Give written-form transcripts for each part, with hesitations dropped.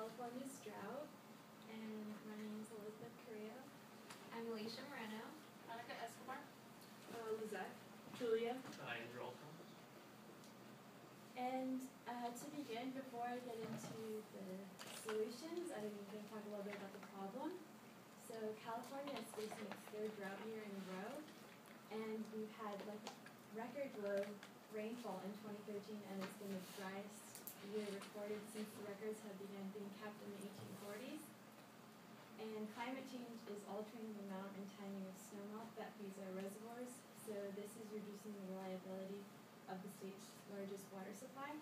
California's drought, and my name is Elizabeth Carrillo. I'm Alicia Moreno. Monica Escobar. Lizette. Julia. Andrew Olson. And to begin, before I get into the solutions, I'm going to talk a little bit about the problem. So California is facing its third drought year in a row, and we've had record low rainfall in 2013, and it's been the driest year recorded since the records have begun being kept in the 1840s. And climate change is altering the amount and timing of snowmelt that feeds our reservoirs, so this is reducing the reliability of the state's largest water supply.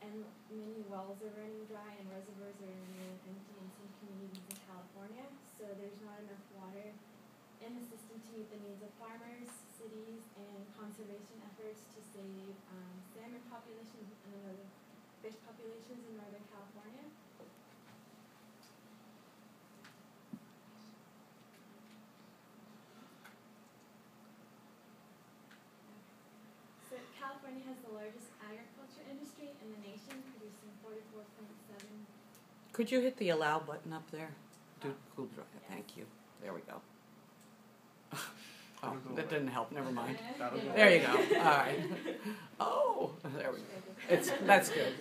And many wells are running dry and reservoirs are remaining empty in some communities in California, so there's not enough water in the system to meet the needs of farmers, cities, and conservation efforts to save salmon populations and other fish populations in Northern California. So California has the largest agriculture industry in the nation, producing 44.7. Could you hit the allow button up there? Cool dry. Yes. Thank you. There we go. Oh, That'll go that away. didn't help. Never mind. That'll go There you go. All right. Oh, there we go. That's good.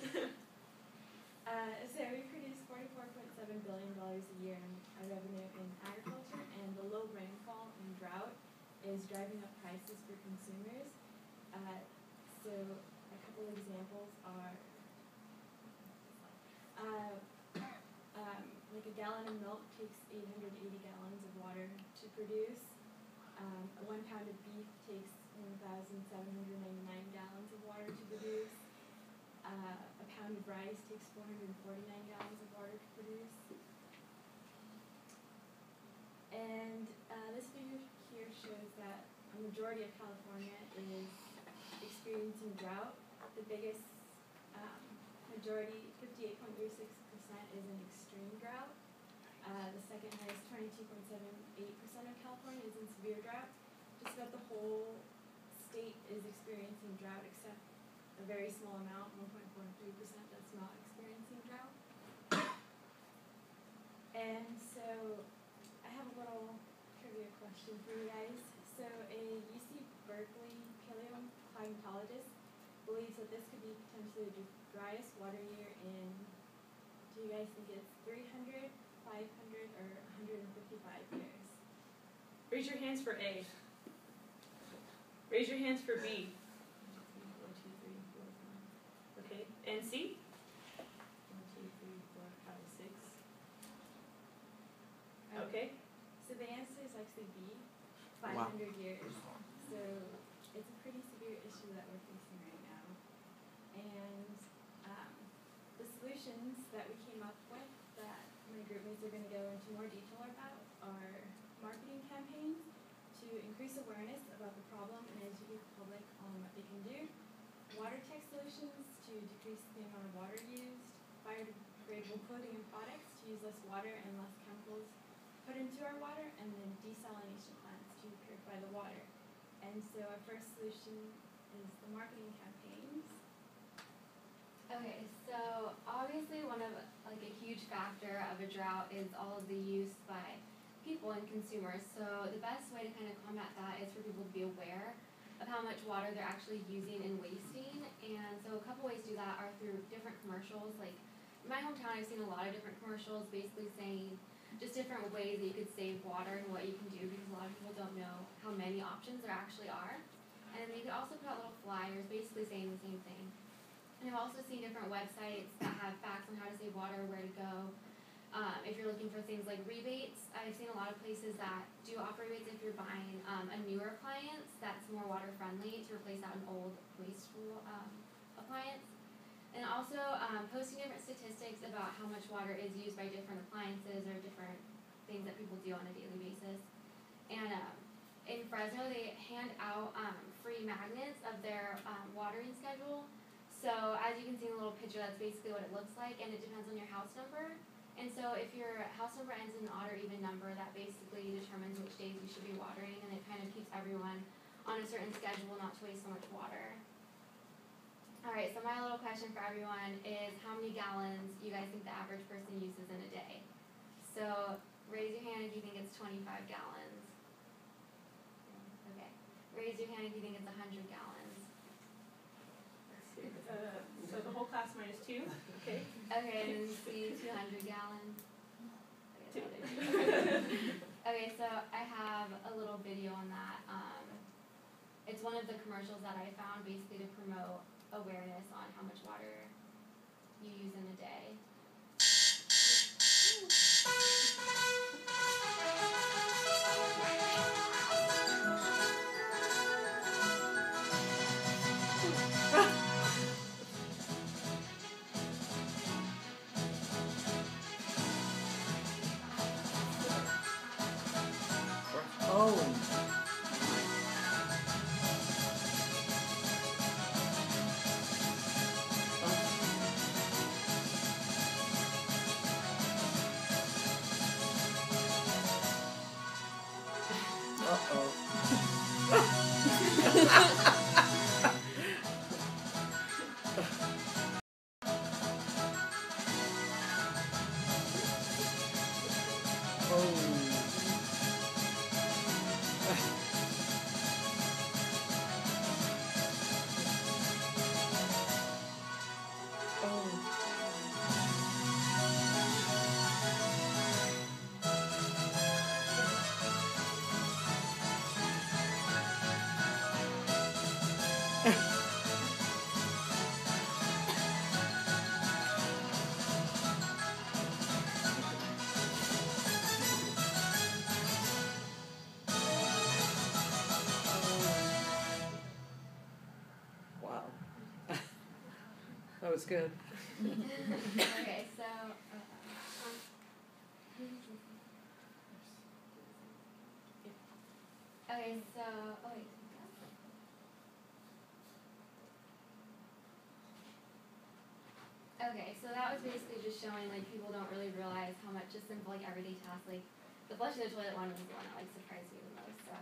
So we produce $44.7 billion a year in revenue in agriculture, and the low rainfall and drought is driving up prices for consumers. So a couple examples are like a gallon of milk takes 880 gallons of water to produce. 1 pound of beef takes 1,799 gallons of water to produce. A pound of rice takes 449 gallons of water to produce. And this figure here shows that a majority of California is experiencing drought. The biggest majority, 58.36%, is in extreme drought. The second highest, 22.78% of California, is in severe drought. Just about the whole state is experiencing drought, except a very small amount, 1.43%, that's not experiencing drought. And so I have a little trivia question for you guys. So a UC Berkeley paleoclimatologist believes that this could be potentially the driest water year in, do you guys think it's 300, 500, or 155 years? Raise your hands for A. Raise your hands for B. 1, 2, 3, 4, 5. Okay. And C? 1, 2, 3, 4, 5, 6. Okay. So the answer is actually B, 500 Wow. years. So it's a pretty severe issue that we're facing right now. And the solutions that we came up with that my group mates are going to go into more detail about are marketing campaigns to increase awareness about the problem and educate the public on what they can do, water tech solutions to decrease the amount of water used, biodegradable clothing and products to use less water and less chemicals put into our water, and then desalination plants to purify the water. And so our first solution is the marketing campaigns. Okay, so obviously one of a huge factor of a drought is all of the use by people and consumers. So the best way to kind of combat that is for people to be aware of how much water they're actually using and wasting. And so a couple ways to do that are through different commercials. Like in my hometown, I've seen a lot of different commercials basically saying just different ways that you could save water and what you can do, because a lot of people don't know how many options there actually are. And then they could also put out little flyers basically saying the same thing. And I've also seen different websites that have facts on how to save water, where to go. If you're looking for things like rebates, I've seen a lot of places that do offer rebates if you're buying a newer appliance that's more water friendly to replace out an old wasteful appliance. And also posting different statistics about how much water is used by different appliances or different things that people do on a daily basis. And in Fresno, they hand out free magnets of their watering schedule. So as you can see in the little picture, that's basically what it looks like, and it depends on your house number. And so if your house number ends in an odd or even number, that basically determines which days you should be watering, and it kind of keeps everyone on a certain schedule not to waste so much water. Alright, so my little question for everyone is how many gallons you guys think the average person uses in a day? So raise your hand if you think it's 25 gallons. Okay. Raise your hand if you think it's 100 gallons. So the whole class minus 2. Okay. Okay, and then C, 200 gallons. Two. Okay, so I have a little video on that. It's one of the commercials that I found basically to promote awareness on how much water you use in a day. Oh. Wow. That was good. Okay, so okay, so oh wait. Okay, so that was basically just showing like people don't really realize how much a simple like everyday task like the flushing the toilet one was the one that like surprised me the most. So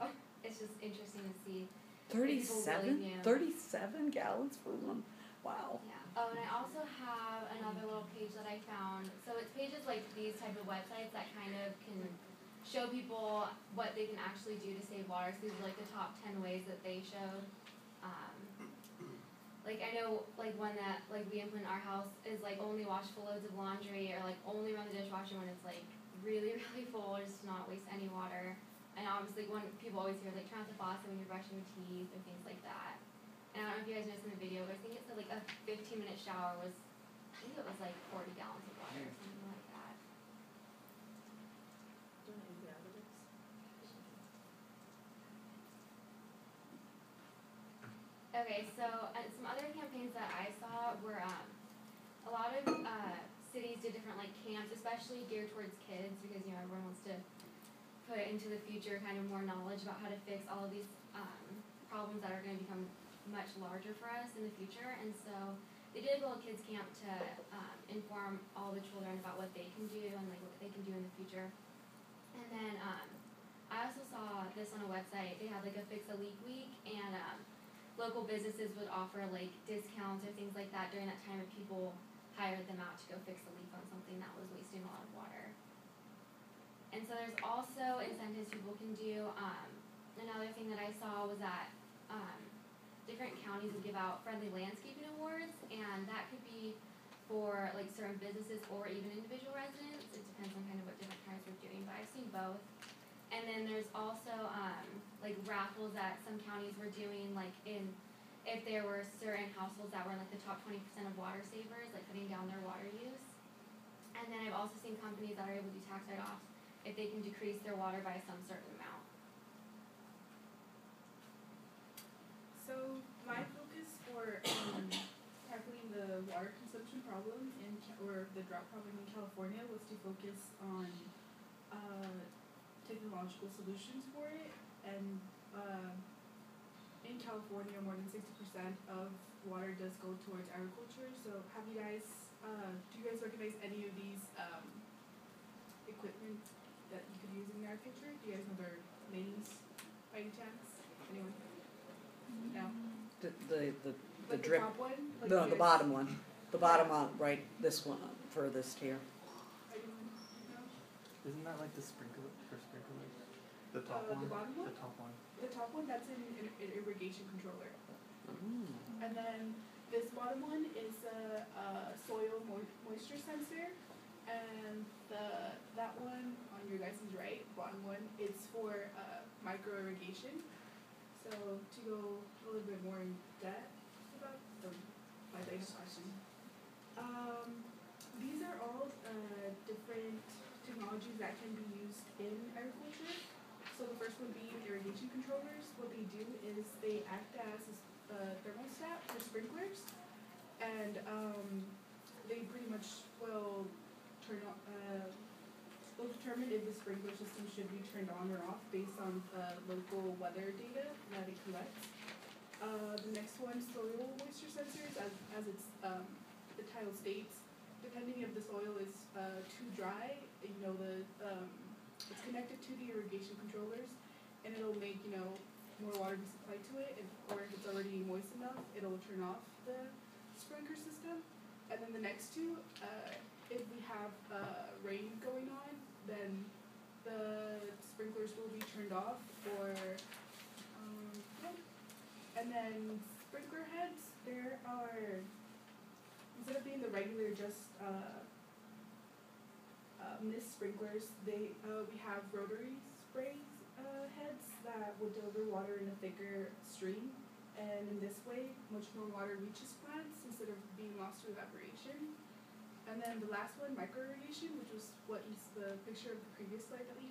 it's just interesting to see. 37? 37 gallons for one? Wow. Yeah. Oh, and I also have another little page that I found. So it's pages like these type of websites that kind of can show people what they can actually do to save water. So these are like the top 10 ways that they showed. Like I know like one that like we implement in our house is like only wash full loads of laundry or like only run the dishwasher when it's like really, really full just to not waste any water. And obviously when people always hear like turn off the faucet when you're brushing your teeth or things like that. And I don't know if you guys noticed in the video, but I think it said like a 15-minute shower was, I think it was like 40 gallons of water or something like that. Okay, so some other campaigns that I saw were a lot of cities did different like camps, especially geared towards kids because you know everyone wants to put into the future kind of more knowledge about how to fix all of these problems that are going to become much larger for us in the future. And so they did a little kids camp to inform all the children about what they can do and like what they can do in the future. And then I also saw this on a website. They had like a Fix a Leak week, and local businesses would offer like discounts or things like that during that time if people hired them out to go fix a leak on something that was wasting a lot of water. And so there's also incentives people can do. Another thing that I saw was that different counties would give out friendly landscaping awards, and that could be for like certain businesses or even individual residents. It depends on kind of what different counties are doing, but I've seen both. And then there's also like raffles that some counties were doing, like if there were certain households that were in like the top 20% of water savers, like cutting down their water use. And then I've also seen companies that are able to do tax write-offs if they can decrease their water by some certain amount. So my focus for tackling the water consumption problem or the drought problem in California was to focus on technological solutions for it. And in California, more than 60% of water does go towards agriculture. So have you guys, do you guys recognize any of these equipment that you could use in agriculture? Do you guys know their names by any chance? Anyone? No? the Like drip. the top one? Like No, the this? bottom one. The bottom one, right, this one, furthest here. Anyone know? Isn't that like the sprinkler for sprinklers? The top one? The bottom one? The top one. The top one, that's an irrigation controller. Mm. And then this bottom one is a soil moisture sensor, and that one on your guys' right, bottom one, it's for micro irrigation. So to go a little bit more in depth about my latest question, these are all different technologies that can be used in agriculture. So the first one being irrigation controllers. What they do is they act as a thermostat for sprinklers, and they pretty much will turn on. Will determine if the sprinkler system should be turned on or off based on the local weather data that it collects. The next one, soil moisture sensors, as its the title states, depending if the soil is too dry, it's connected to the irrigation controllers, and it'll make more water be supplied to it, or if it's already moist enough, it'll turn off the sprinkler system. And then the next two, if we have rain going on, then the sprinklers will be turned off, or and then sprinkler heads, there are, instead of being the regular just mist sprinklers, we have rotary spray heads that will deliver water in a thicker stream, and in this way much more water reaches plants instead of being lost to evaporation. And then the last one, micro irrigation, which was what is the picture of the previous slide that we